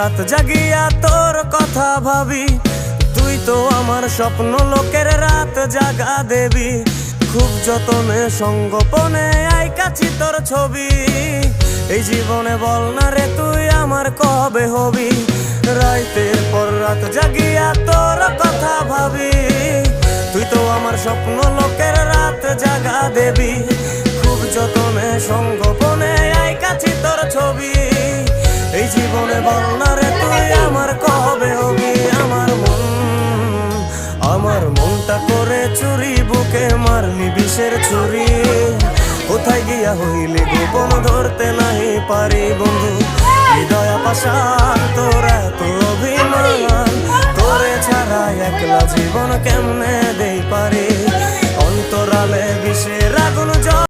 রাত জাগিয়া তোর কথা ভাবি, তুই তো আমার স্বপ্ন লোকের রাত জাগা দেবী। খুব যতনে সঙ্গোপনে আইকাছি তোর ছবি, এই জীবনে বল না রে তুই আমার কবে হবি। রাইতের পর রাত জাগিয়া তোর কথা ভাবি, তুই তো আমার স্বপ্ন লোকের রাত জাগা দেবী। খুব যতনে সঙ্গোপনে আইকাছি তোর ছবি, এই জীবনে বল না রে তুই আমার কবে হবি। আমার মনটা করে চুরি, বুকে মারলি বিষের ছুরি। কোথায় গিয়া হইলি গোপন ধরতে নাহি পারি বন্ধু। হৃদয় পাশান তোর এত অভিমান, তোরে ছাড়া একলা জীবন কেমনে